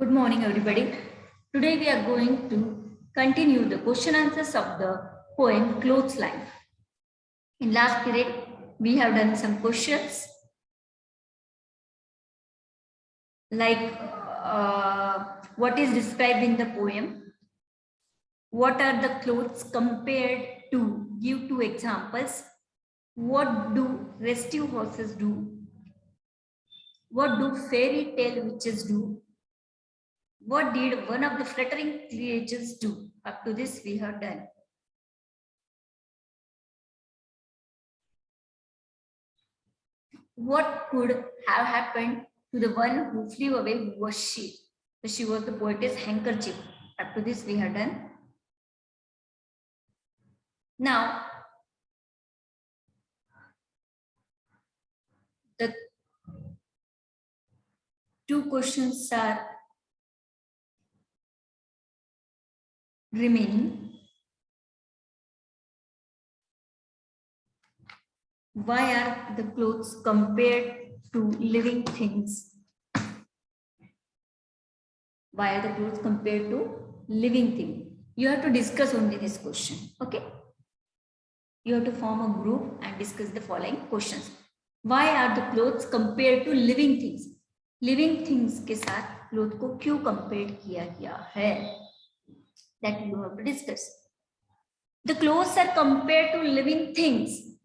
Good morning, everybody. Today we are going to continue the question answers of the poem Clothshine. In last period, we have done some questions like what is described in the poem, what are the clothes compared to, give two examples, what do restive horses do, what do fairy tale witches do, what did one of the fluttering creatures do. Up to this we have done. What could have happened to the one who flew away, who was she? So she was the poetess handkerchief. Up to this we have done. Now, the two questions are remaining. Why are the clothes compared to living things? Why are the clothes compared to living things? You have to discuss only this question. Okay? You have to form a group and discuss the following questions. Why are the clothes compared to living things? Living things के साथ clothes को क्यों compare किया गया है? That you have to discuss. The clothes are compared to living things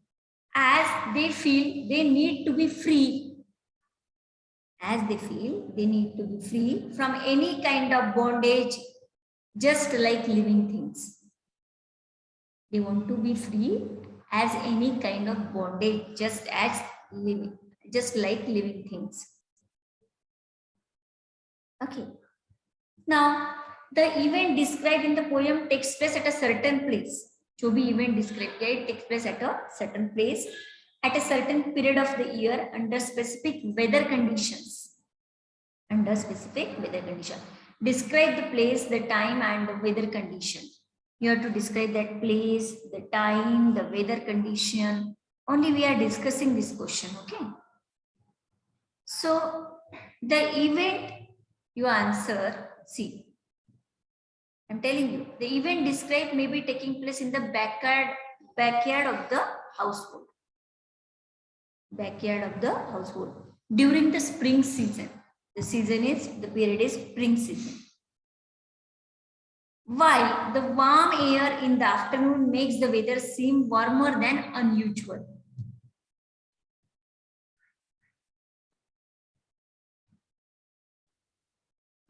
as they feel they need to be free. As they feel they need to be free from any kind of bondage, just like living things. They want to be free as any kind of bondage, just like living things. Okay. Now, the event described in the poem takes place at a certain place. जो भी event described किया it takes place at a certain place at a certain period of the year under specific weather conditions. Under specific weather condition. Describe the place, the time, and the weather condition. You have to describe that place, the time, the weather condition. Only we are discussing this question, okay? So, the event you answer, see. I'm telling you, the event described may be taking place in the backyard of the household. Backyard of the household during the spring season. The period is spring season. While the warm air in the afternoon makes the weather seem warmer than unusual.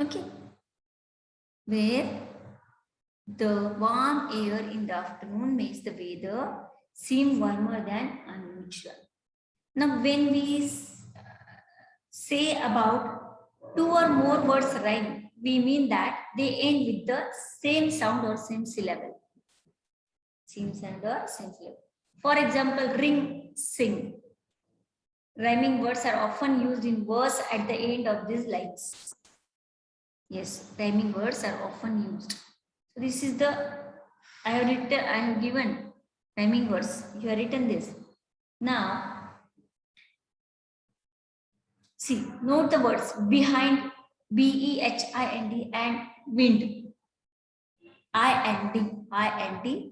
Okay. Where the warm air in the afternoon makes the weather seem warmer than unusual. Now, when we say about two or more words rhyme, we mean that they end with the same sound or same syllable. Same sound or same syllable. For example, ring, sing. Rhyming words are often used in verse at the end of these lines. Yes, rhyming words are often used. So this is the I have given rhyming words. You have written this. Now, see, note the words behind, BEHIND, and wind, IND.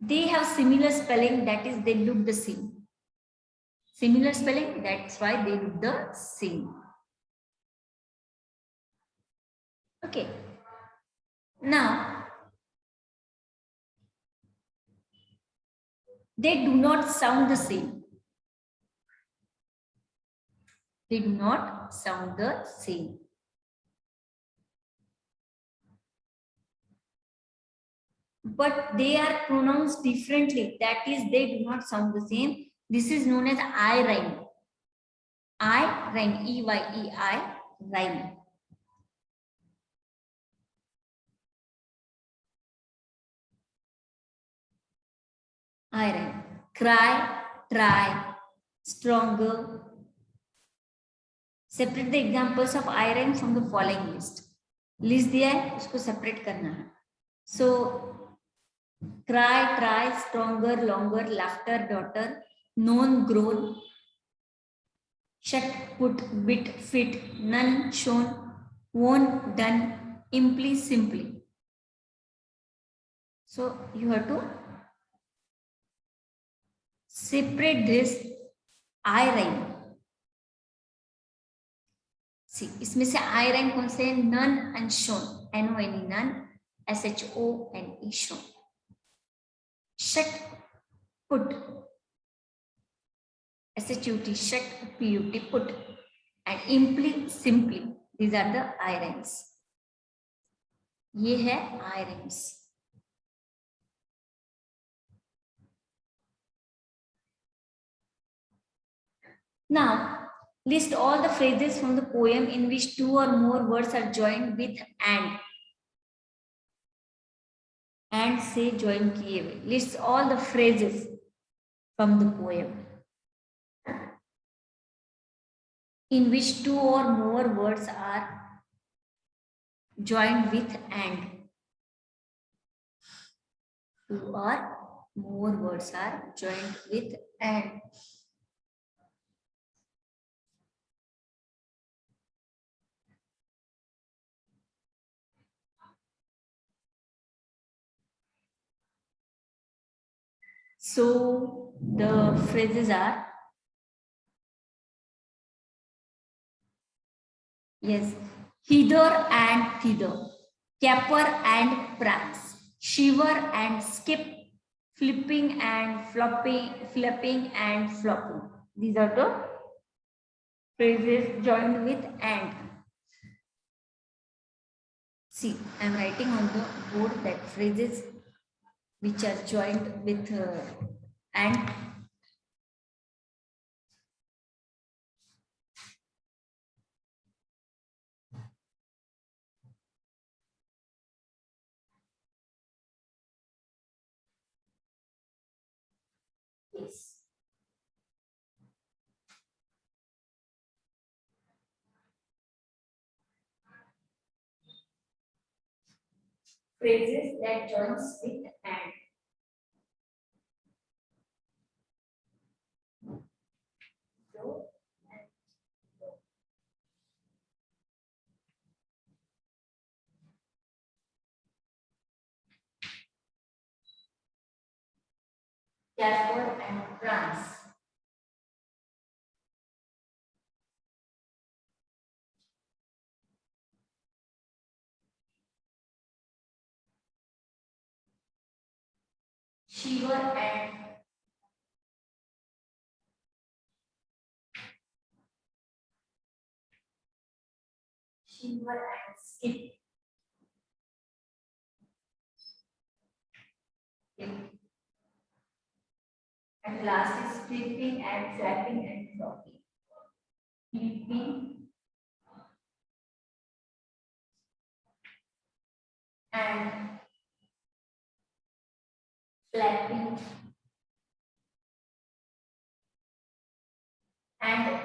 They have similar spelling, that is, they look the same. Similar spelling, that's why they look the same. Okay. Now, they do not sound the same. They do not sound the same. But they are pronounced differently. That is, they do not sound the same. This is known as I rhyme. I rhyme, EYEI rhyme. I rhyme. Cry, try, stronger. Separate the examples of I rhyme from the following list. List दिया है, उसको separate करना है. So, cry, try, stronger, longer, laughter, daughter, known, grown, shut, put, bit, fit, none, shown, won, done, imply, simply. So you have to separate this I rhyme. सी इसमें से आई rank कौन से none and shone N O N E none S H O N E shone shut put S H U T shut P U T put and imply simply these are the eye ranks ये है eye ranks now list all the phrases from the poem in which two or more words are joined with and से join किए हुए lists all the phrases from the poem in which two or more words are joined with and. Two or more words are joined with and. So the phrases are, yes, hither and thither, caper and prance, shiver and skip, flipping and flopping, flapping and flopping. These are the phrases joined with and. See, I am writing on the board that phrases which are joined with and. Yes. Phrases that joins with and. So, caper and prance. Shiver and skip. Okay. And last is flipping and flapping and flopping. Flipping and flapping and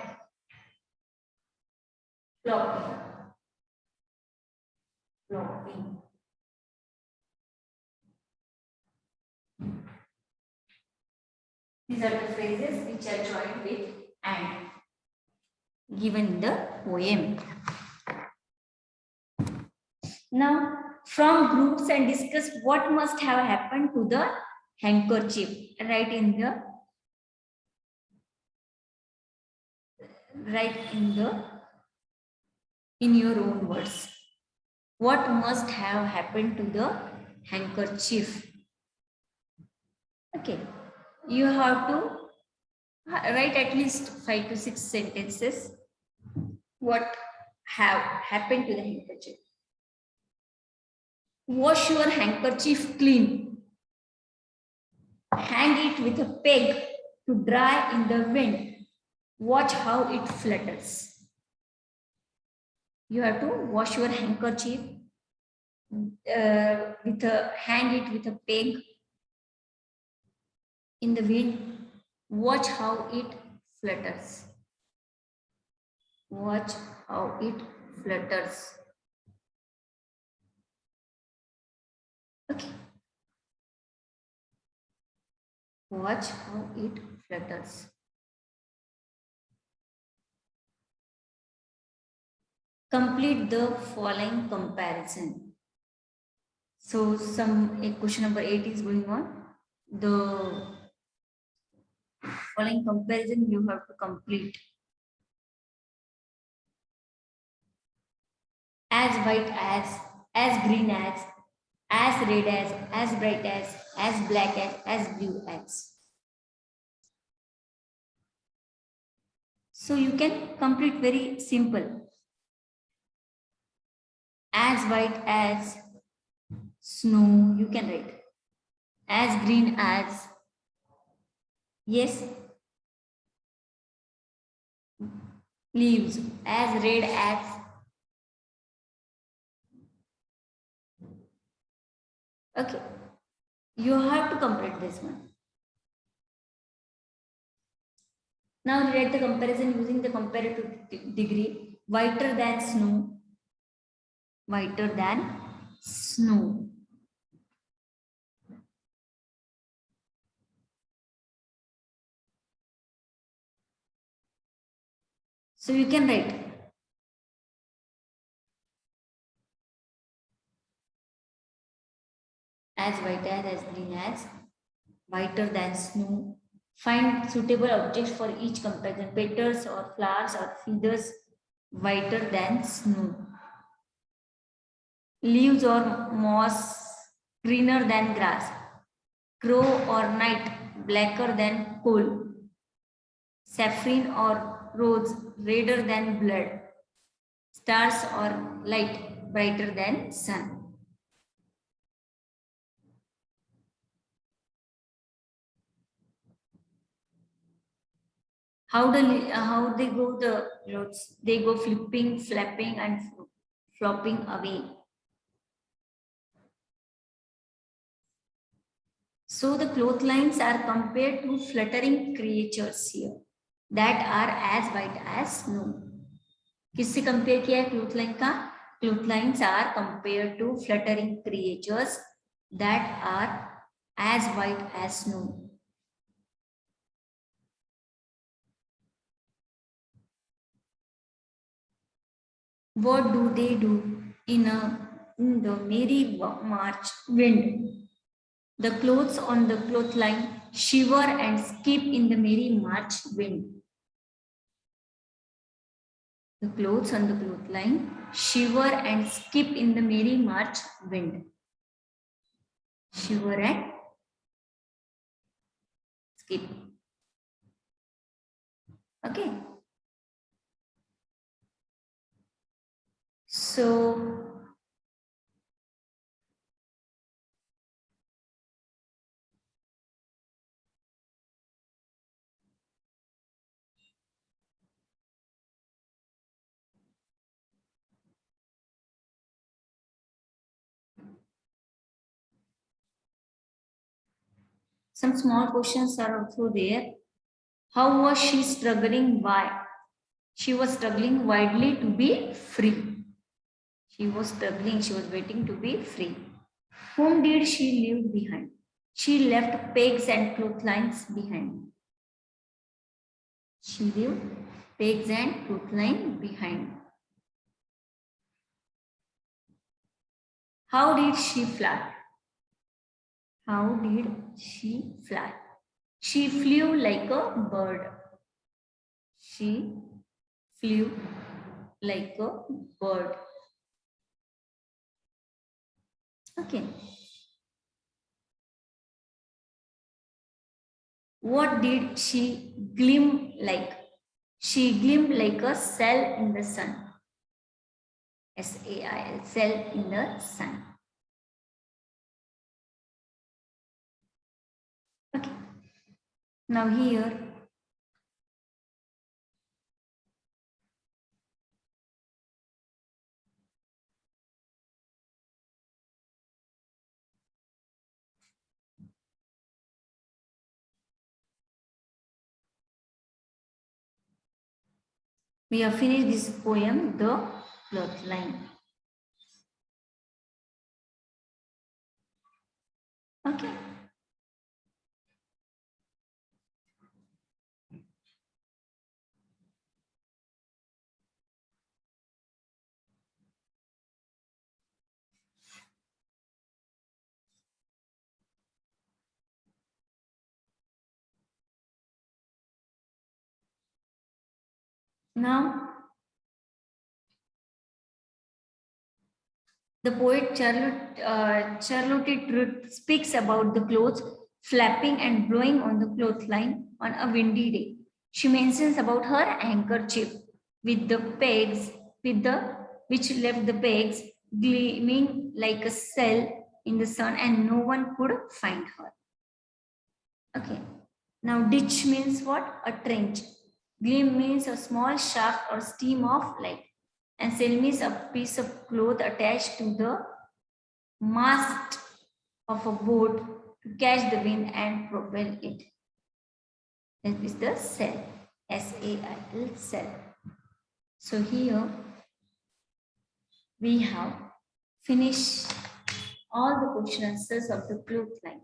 flopping. Flopping. These are the phrases which are joined with and given in the poem. Now, from groups and discuss what must have happened to the handkerchief. Write in the in your own words. What must have happened to the handkerchief? Okay, you have to write at least 5 to 6 sentences. What have happened to the handkerchief? Wash your handkerchief clean. Hang it with a peg to dry in the wind. Watch how it flutters. You have to wash your handkerchief, hang it with a peg in the wind. Watch how it flutters. Watch how it flutters. Okay. Watch how it flutters. Complete the following comparison. So a question number 8 is going on. The following comparison you have to complete. As white as green as red as bright as black as blue as. So you can complete very simple. As white as snow, you can write. As green as, yes, leaves. As red as, okay. You have to complete this one. Now write the comparison using the comparative degree. Whiter than snow. Whiter than snow. So you can write as white as green as, whiter than snow. Find suitable objects for each comparison. Petals or flowers or feathers whiter than snow. Leaves or moss greener than grass. Crow or night blacker than coal. Saffron or rose redder than blood. Stars or light brighter than sun. How they go the clothes? They go flipping, flapping, and flopping away. So the clotheslines are compared to fluttering creatures here that are as white as snow. किससे compare किया है क्लोथलाइन का? Clotheslines are compared to fluttering creatures that are as white as snow. What do they do in the merry march wind? The clothes on the clothesline shiver and skip in the merry march wind. The clothes on the clothesline shiver and skip in the merry march wind. Shiver and skip. Okay. So some small questions are also there. How was she struggling? Why? She was struggling widely to be free. She was struggling, she was waiting to be free. Whom did she leave behind? She left pegs and clotheslines behind. She left pegs and clothesline behind. How did she fly? How did she fly? She flew like a bird. She flew like a bird. Okay. What did she gleam like? She gleamed like a cell in the sun. SAIL, cell in the sun. Okay. Now here, we have finished this poem, The Clothesline. Okay. Now, the poet Charlotte Truth speaks about the clothes flapping and blowing on the clothesline on a windy day. She mentions about her handkerchief with the pegs, which left the pegs gleaming like a cell in the sun, and no one could find her. Okay. Now, ditch means what? A trench. Gleam means a small shaft or stream of light. And sail means a piece of cloth attached to the mast of a boat to catch the wind and propel it. That is the sail. S-A-I-L, sail. So here we have finished all the question answers of the clothesline.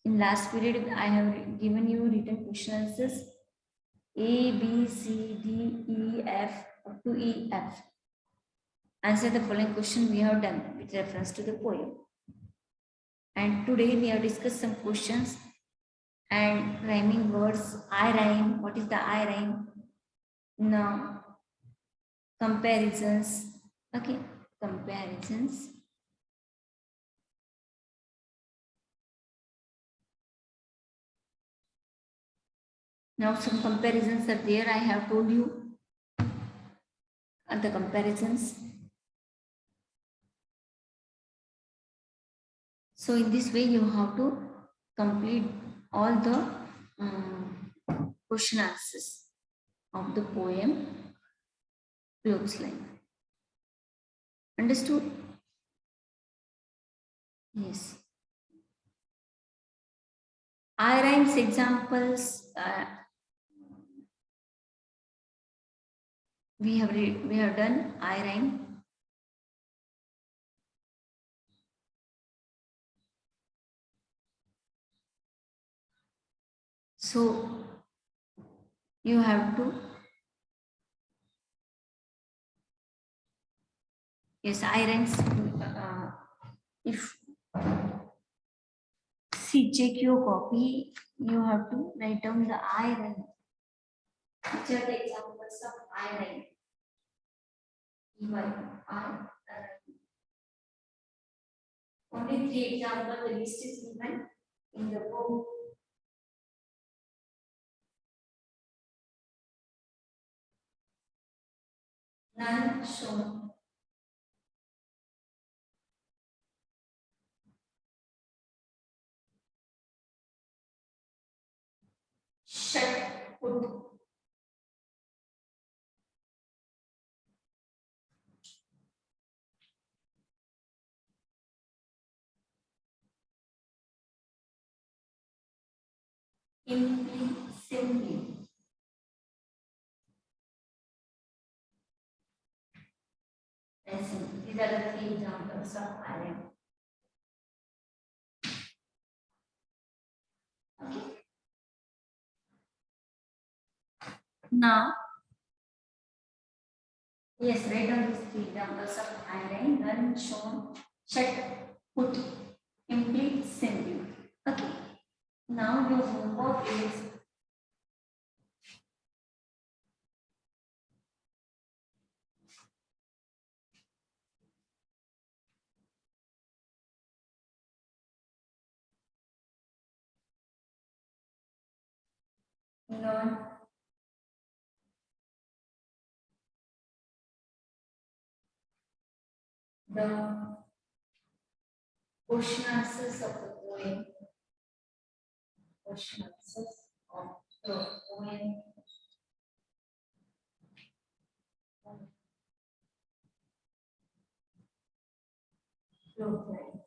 In last period, I have given you written question answers A, B, C, D, E, F up to E, F. Answer the following question we have done with reference to the poem. And today we have discussed some questions and rhyming words. I rhyme. What is the I rhyme? Now, comparisons. Okay, comparisons. Now, some comparisons are there. I have told you the comparisons. So in this way, you have to complete all the question answers of the poem Clothesline. Understood? Yes. I rhymes examples. We have done I rhyme. So you have to, yes, I rhymes. If see, check your copy, you have to write down the I rhyme. Which are the examples of I rhyme? Only 3 examples. The list is given in the book. None shown. Shut put. Simply. These are the 3 examples of I rhyme. Okay. Now, yes, write down these 3 examples of I rhyme. None shown. Shut put. Simply simply. Okay. Now your homework is learn the question answers of the poem. Question answers of the poem. Clothesline.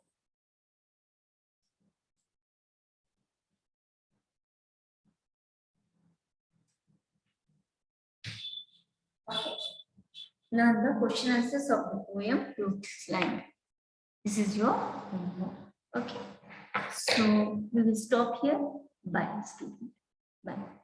Okay. Learn the question answers of the poem Clothesline. This is your homework. Okay. So we will stop here. Bye, student. Bye.